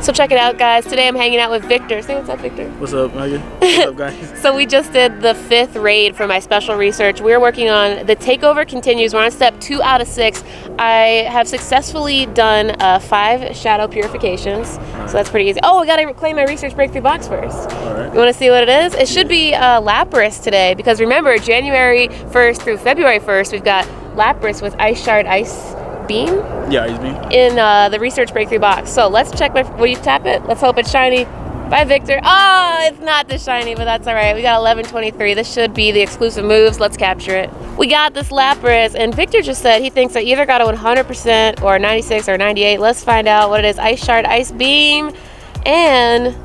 So check it out, guys. Today I'm hanging out with Victor. Say what's up, Victor. What's up, Megan? What's up, guys? So we just did the 5th raid for my special research. We're working on the takeover continues. We're on step 2 out of 6. I have successfully done 5 shadow purifications. So that's pretty easy. Oh, I gotta claim my research breakthrough box first. All right. You wanna see what it is? It should be Lapras today, because remember, January 1st through February 1st, we've got Lapras with Ice Shard Ice Beam? Yeah, Ice Beam. In the research breakthrough box. So let's check will you tap it? Let's hope it's shiny. Bye, Victor. Oh, it's not this shiny, but that's all right. We got 1123. This should be the exclusive moves. Let's capture it. We got this Lapras, and Victor just said he thinks I either got a 100% or 96 or 98. Let's find out what it is. Ice Shard, Ice Beam, and...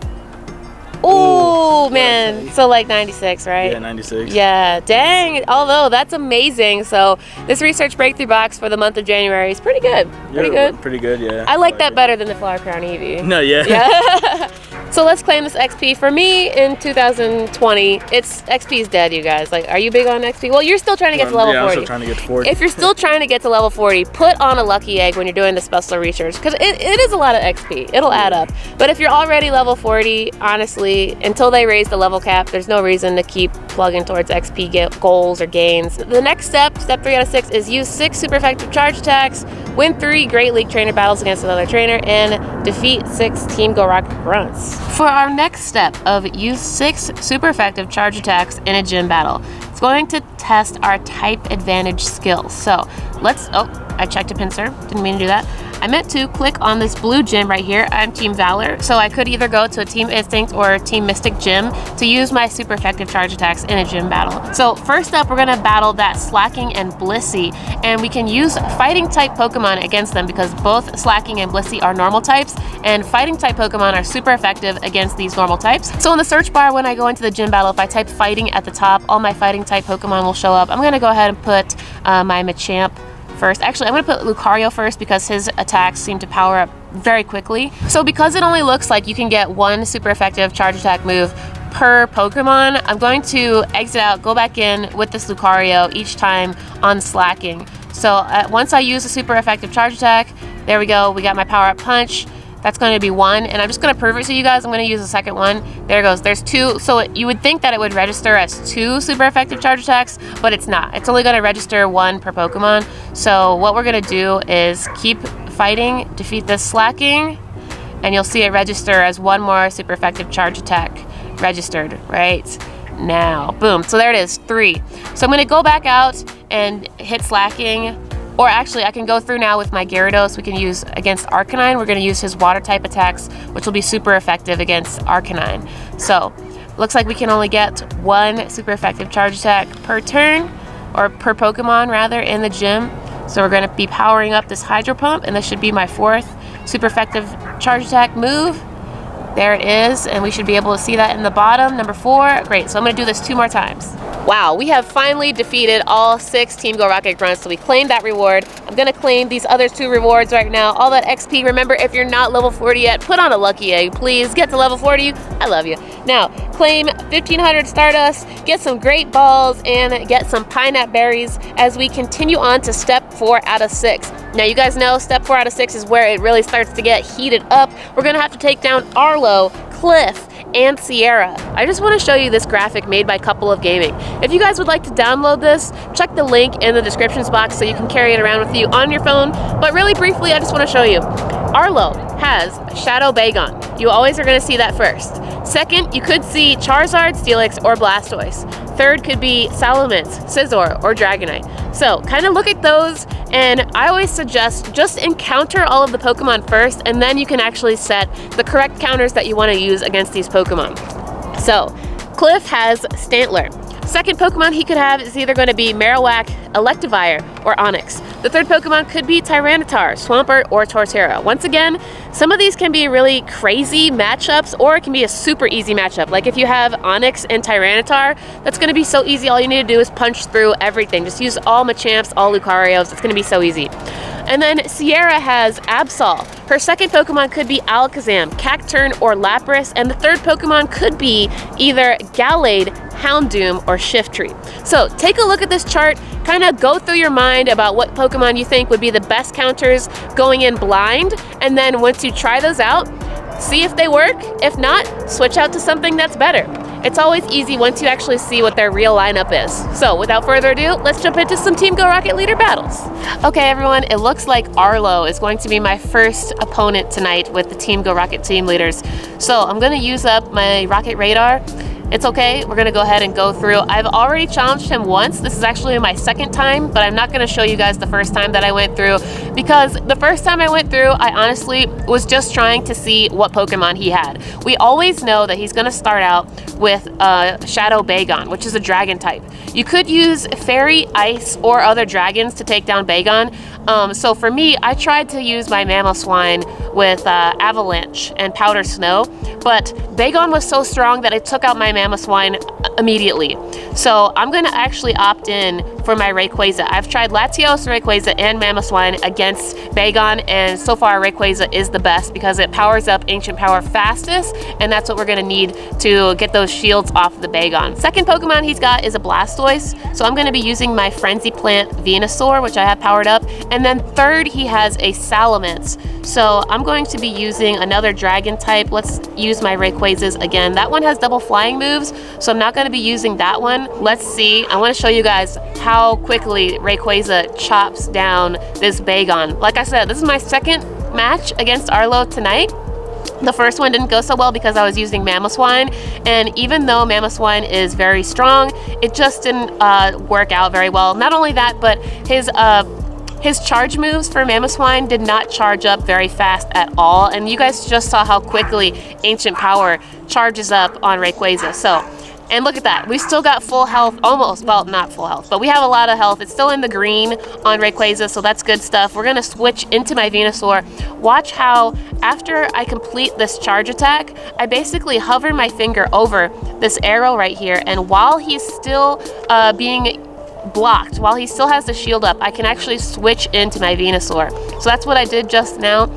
Oh man, okay. So like 96, right? Yeah, 96. Yeah, dang. Although that's amazing. So this research breakthrough box for the month of January is pretty good. Pretty good. Pretty good, yeah. I like that better than the Flower Crown Eevee. No, yeah. Yeah. So let's claim this XP. For me, in 2020, XP is dead, you guys. Like, are you big on XP? Well, you're still trying to get to level 40. I'm still trying to get to 40. If you're still trying to get to level 40, put on a lucky egg when you're doing the special research, because it is a lot of XP. It'll add up. But if you're already level 40, honestly, until they raise the level cap, there's no reason to keep plugging towards XP goals or gains. The next step 3 out of 6, is use 6 super effective charge attacks, win 3 Great League trainer battles against another trainer, and defeat 6 Team Go Rocket grunts. For our next step of use 6 super effective charge attacks in a gym battle, it's going to test our type advantage skills. So I checked a pincer, didn't mean to do that. I meant to click on this blue gym right here. I'm Team Valor, so I could either go to a Team Instinct or a Team Mystic gym to use my super effective charge attacks in a gym battle. So first up, we're gonna battle that Slacking and Blissey, and we can use fighting type Pokemon against them because both Slacking and Blissey are normal types, and fighting type Pokemon are super effective against these normal types. So in the search bar, when I go into the gym battle, if I type fighting at the top, all my fighting type Pokemon will show up. I'm gonna go ahead and put my Machamp first. Actually, I'm going to put Lucario first because his attacks seem to power up very quickly. So because it only looks like you can get 1 super effective charge attack move per Pokemon, I'm going to exit out, go back in with this Lucario each time on Slacking. So once I use a super effective charge attack, there we go, we got my power up punch. That's going to be 1, and I'm just going to prove it to you guys. I'm going to use the second one. There it goes. There's 2. So you would think that it would register as 2 super effective charge attacks, but it's not. It's only going to register 1 per Pokemon. So what we're going to do is keep fighting, defeat this Slacking, and you'll see it register as 1 more super effective charge attack registered right now. Boom. So there it is, 3. So I'm going to go back out and hit Slacking. Or actually, I can go through now with my Gyarados. We can use against Arcanine. We're going to use his water type attacks, which will be super effective against Arcanine. So, looks like we can only get 1 super effective charge attack per turn, or per Pokemon rather, in the gym. So we're going to be powering up this Hydro Pump, and this should be my 4th super effective charge attack move. There it is, and we should be able to see that in the bottom, number 4. Great, so I'm going to do this 2 more times. Wow, we have finally defeated all 6 Team Go Rocket grunts, so we claimed that reward. I'm going to claim these other 2 rewards right now. All that XP, remember, if you're not level 40 yet, put on a lucky egg, please. Get to level 40, I love you. Now, claim 1,500 Stardust, get some Great Balls, and get some Pineapple Berries as we continue on to step 4 out of 6. Now, you guys know step 4 out of 6 is where it really starts to get heated up. We're going to have to take down Arlo, Cliff, and Sierra. I just want to show you this graphic made by Couple of Gaming. If you guys would like to download this, check the link in the descriptions box so you can carry it around with you on your phone. But really briefly, I just want to show you. Arlo has Shadow Bagon. You always are going to see that first. Second, you could see Charizard, Steelix, or Blastoise. Third could be Salamence, Scizor, or Dragonite. So kind of look at those, and I always suggest just encounter all of the Pokemon first, and then you can actually set the correct counters that you want to use against these Pokemon. So Cliff has Stantler. Second Pokemon he could have is either going to be Marowak, Electivire, or Onix. The third Pokemon could be Tyranitar, Swampert, or Torterra. Once again, some of these can be really crazy matchups, or it can be a super easy matchup. Like if you have Onix and Tyranitar, that's going to be so easy. All you need to do is punch through everything. Just use all Machamps, all Lucarios. It's going to be so easy. And then Sierra has Absol. Her second Pokemon could be Alakazam, Cacturne, or Lapras, and the third Pokemon could be either Gallade, Houndoom, or Shiftry. So take a look at this chart, kind of go through your mind about what Pokemon you think would be the best counters going in blind, and then once you try those out, see if they work. If not, switch out to something that's better. It's always easy once you actually see what their real lineup is. So without further ado, let's jump into some Team Go Rocket Leader battles. Okay everyone, it looks like Arlo is going to be my first opponent tonight with the Team Go Rocket team leaders. So I'm gonna use up my Rocket Radar. It's okay, we're gonna go ahead and go through. I've already challenged him once. This is actually my second time, but I'm not gonna show you guys the first time that I went through, because the first time I went through, I honestly was just trying to see what Pokemon he had. We always know that he's gonna start out with Shadow Bagon, which is a dragon type. You could use Fairy, Ice, or other dragons to take down Bagon. So for me, I tried to use my Mamoswine with Avalanche and Powder Snow, but Bagon was so strong that it took out my Mamoswine immediately. So I'm gonna actually opt in for my Rayquaza. I've tried Latios, Rayquaza, and Mamoswine against Bagon, and so far Rayquaza is the best because it powers up Ancient Power fastest, and that's what we're gonna need to get those shields off the Bagon. Second Pokemon he's got is a Blastoise, so I'm gonna be using my Frenzy Plant Venusaur, which I have powered up, and then third he has a Salamence. So I'm going to be using another dragon type. Let's use my Rayquazas again. That one has double flying moves, so I'm not going to be using that one. Let's see. I want to show you guys how quickly Rayquaza chops down this Bagon. Like I said, this is my second match against Arlo tonight. The first one didn't go so well because I was using Mamoswine, and even though Mamoswine is very strong, it just didn't work out very well. Not only that, but his charge moves for Mamoswine did not charge up very fast at all, and you guys just saw how quickly Ancient Power charges up on Rayquaza. So, and look at that, we still got full health, almost, well, not full health, but we have a lot of health. It's still in the green on Rayquaza, so that's good stuff. We're gonna switch into my Venusaur. Watch how, after I complete this charge attack, I basically hover my finger over this arrow right here, and while he's still being blocked, while he still has the shield up, I can actually switch into my Venusaur. So that's what I did just now.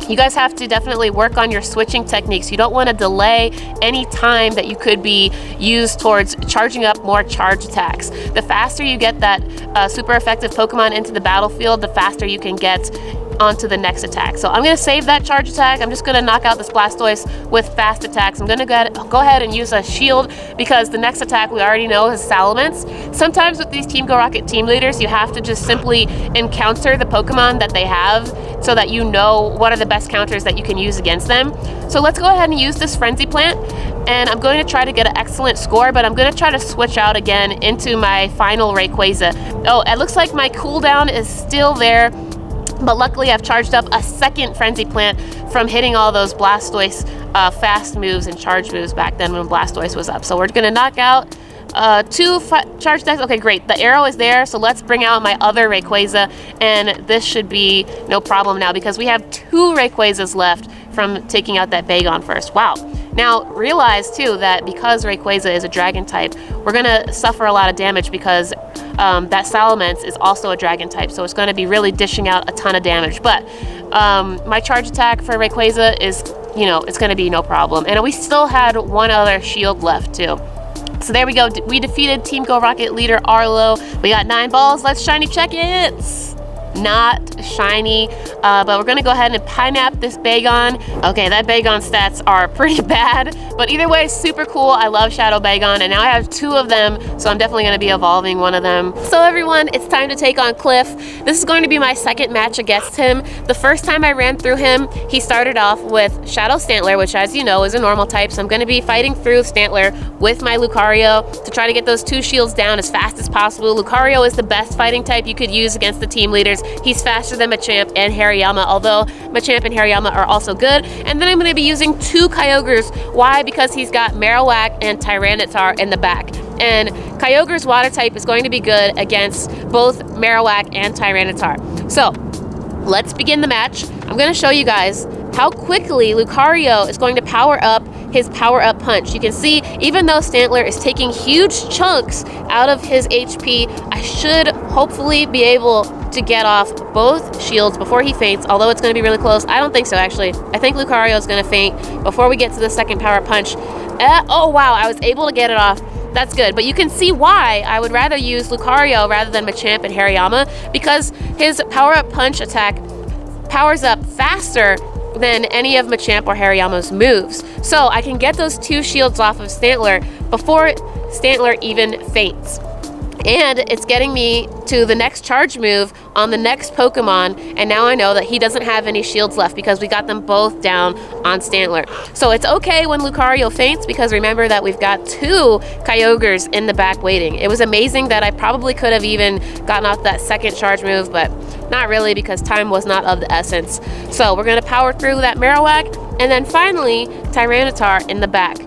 You guys have to definitely work on your switching techniques. You don't want to delay any time that you could be used towards charging up more charge attacks. The faster you get that super effective Pokemon into the battlefield, the faster you can get onto the next attack. So I'm going to save that charge attack. I'm just going to knock out this Blastoise with fast attacks. I'm going to go ahead and use a shield because the next attack we already know is Salamence. Sometimes with these Team Go Rocket team leaders, you have to just simply encounter the Pokemon that they have so that you know what are the best counters that you can use against them. So let's go ahead and use this Frenzy Plant, and I'm going to try to get an excellent score, but I'm going to try to switch out again into my final Rayquaza. Oh, it looks like my cooldown is still there, but luckily I've charged up a second Frenzy Plant from hitting all those Blastoise fast moves and charge moves back then when Blastoise was up. So we're gonna knock out two charge attacks. Okay, great. The arrow is there, so let's bring out my other Rayquaza, and this should be no problem now because we have two Rayquazas left from taking out that Bagon first. Wow. Now, realize too that because Rayquaza is a dragon type, we're gonna suffer a lot of damage because that Salamence is also a dragon type, so it's gonna be really dishing out a ton of damage. But my charge attack for Rayquaza is, you know, it's gonna be no problem. And we still had one other shield left too. So there we go. We defeated Team Go Rocket leader Arlo. We got 9 balls. Let's shiny check it. Not shiny, but we're gonna go ahead and Pinap this Bagon. Okay, that Bagon stats are pretty bad, but either way, super cool. I love Shadow Bagon, and now I have 2 of them, so I'm definitely gonna be evolving one of them. So everyone, it's time to take on Cliff. This is going to be my second match against him. The first time I ran through him, he started off with Shadow Stantler, which as you know is a normal type, so I'm gonna be fighting through Stantler with my Lucario to try to get those 2 shields down as fast as possible. Lucario is the best fighting type you could use against the team leaders. He's faster than Machamp and Hariyama, although Machamp and Hariyama are also good. And then I'm going to be using 2 Kyogres. Why? Because he's got Marowak and Tyranitar in the back. And Kyogre's water type is going to be good against both Marowak and Tyranitar. So let's begin the match. I'm going to show you guys how quickly Lucario is going to power up his power-up punch. You can see, even though Stantler is taking huge chunks out of his HP, I should hopefully be able to get off both shields before he faints, although it's going to be really close. I don't think so, actually. I think Lucario is going to faint before we get to the second power-up punch. Oh, wow, I was able to get it off. That's good, but you can see why I would rather use Lucario rather than Machamp and Hariyama, because his power-up punch attack powers up faster than any of Machamp or Hariyama's moves. So I can get those 2 shields off of Stantler before Stantler even faints. And it's getting me to the next charge move on the next Pokemon, and now I know that he doesn't have any shields left because we got them both down on Stantler. So it's okay when Lucario faints, because remember that we've got 2 Kyogres in the back waiting. It was amazing that I probably could have even gotten off that second charge move, but not really, because time was not of the essence. So we're going to power through that Marowak, and then finally Tyranitar in the back.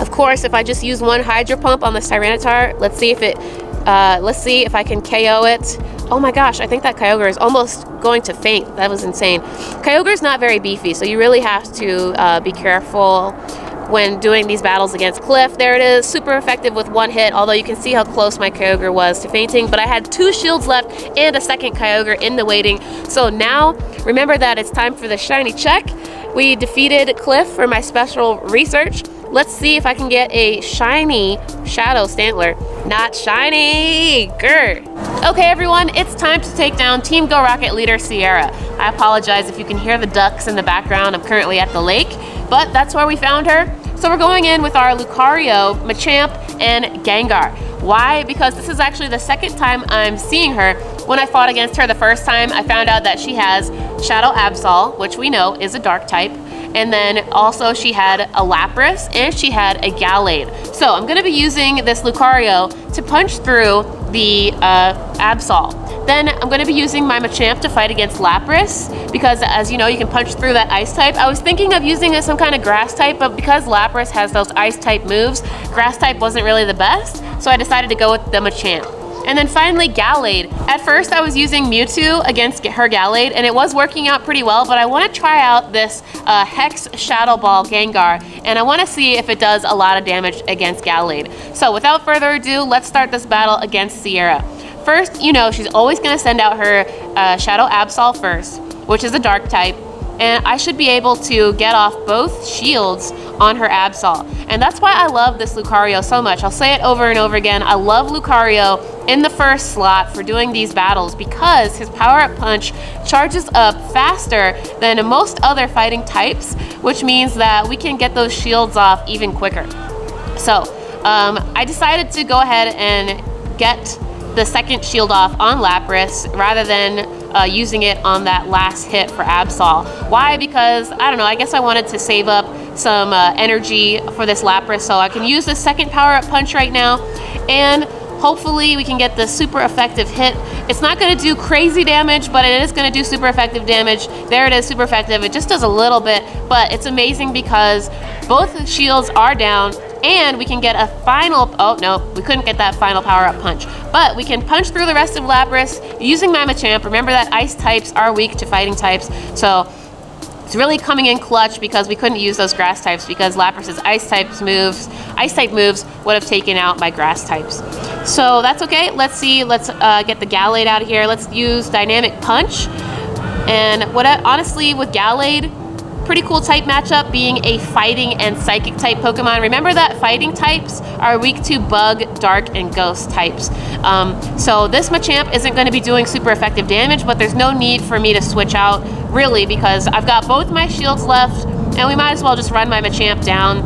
Of course, if I just use one Hydro Pump on this Tyranitar, let's see if I can KO it. Oh my gosh, I think that Kyogre is almost going to faint. That was insane. Kyogre's not very beefy, so you really have to be careful when doing these battles against Cliff. There it is, super effective with 1 hit, although you can see how close my Kyogre was to fainting, but I had 2 shields left and a second Kyogre in the waiting. So now, remember that it's time for the shiny check. We defeated Cliff for my special research. Let's see if I can get a shiny Shadow Stantler. Not shiny! Grr. Okay everyone, it's time to take down Team Go Rocket leader Sierra. I apologize if you can hear the ducks in the background. I'm currently at the lake, but that's where we found her. So we're going in with our Lucario, Machamp, and Gengar. Why? Because this is actually the second time I'm seeing her. When I fought against her the first time, I found out that she has Shadow Absol, which we know is a dark type. And then also she had a Lapras and she had a Gallade. So I'm gonna be using this Lucario to punch through the Absol. Then I'm gonna be using my Machamp to fight against Lapras, because as you know, you can punch through that ice type. I was thinking of using some kind of grass type, but because Lapras has those ice type moves, grass type wasn't really the best, so I decided to go with the Machamp. And then finally, Gallade. At first I was using Mewtwo against her Gallade, and it was working out pretty well, but I want to try out this Hex Shadow Ball Gengar, and I want to see if it does a lot of damage against Gallade. So without further ado, let's start this battle against Sierra. First, you know, she's always going to send out her Shadow Absol first, which is a dark type, and I should be able to get off both shields on her Absol. And that's why I love this Lucario so much. I'll say it over and over again. I love Lucario in the first slot for doing these battles because his power-up punch charges up faster than most other fighting types, which means that we can get those shields off even quicker. So I decided to go ahead and get the second shield off on Lapras rather than using it on that last hit for Absol. Why? Because, I don't know, I guess I wanted to save up some energy for this Lapras, so I can use the second power-up punch right now, and hopefully we can get the super effective hit. It's not going to do crazy damage, but it is going to do super effective damage. There it is, super effective. It just does a little bit, but it's amazing because both shields are down, and we can get a final, oh no, we couldn't get that final power-up punch, but we can punch through the rest of Lapras using my Machamp. Remember that ice types are weak to fighting types, so it's really coming in clutch because we couldn't use those grass types because Lapras's ice type moves would have taken out my grass types. So that's okay. Let's see, let's get the Gallade out of here. Let's use Dynamic Punch. And honestly, with Gallade, pretty cool type matchup being a fighting and psychic type Pokemon. Remember that fighting types are weak to bug, dark, and ghost types. So this Machamp isn't going to be doing super effective damage, but there's no need for me to switch out really because I've got both my shields left and we might as well just run my Machamp down.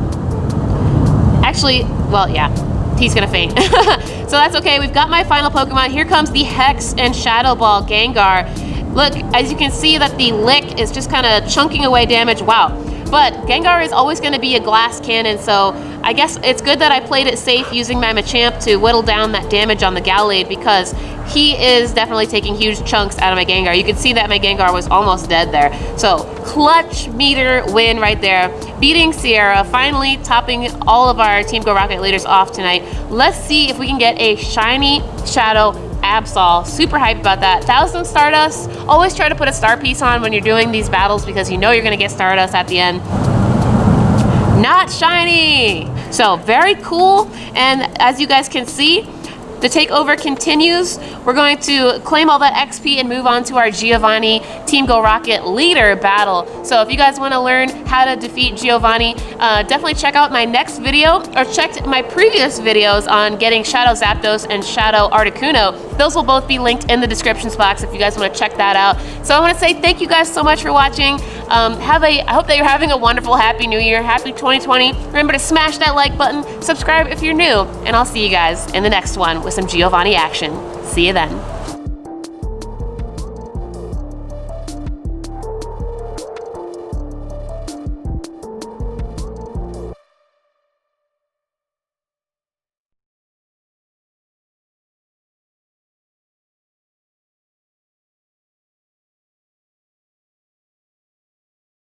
Actually, well, yeah, he's gonna faint. So that's okay, we've got my final Pokemon. Here comes the Hex and Shadow Ball Gengar. Look, as you can see that the Lick is just kind of chunking away damage. Wow. But Gengar is always going to be a glass cannon, so I guess it's good that I played it safe using my Machamp to whittle down that damage on the Gallade because he is definitely taking huge chunks out of my Gengar. You can see that my Gengar was almost dead there. So clutch meter win right there. Beating Sierra, finally topping all of our Team Go Rocket leaders off tonight. Let's see if we can get a shiny Shadow Absol. Super hyped about that. 1,000 Stardust. Always try to put a star piece on when you're doing these battles because you know you're going to get Stardust at the end. Not shiny. So very cool. And as you guys can see, the takeover continues. We're going to claim all that XP and move on to our Giovanni Team Go Rocket leader battle. So if you guys want to learn how to defeat Giovanni, definitely check out my next video or check my previous videos on getting Shadow Zapdos and Shadow Articuno Those will both be linked in the descriptions box if you guys want to check that out. So I want to say thank you guys so much for watching. I hope that you're having a wonderful, happy new year. Happy 2020. Remember to smash that like button, subscribe if you're new, and I'll see you guys in the next one with some Giovanni action. See you then.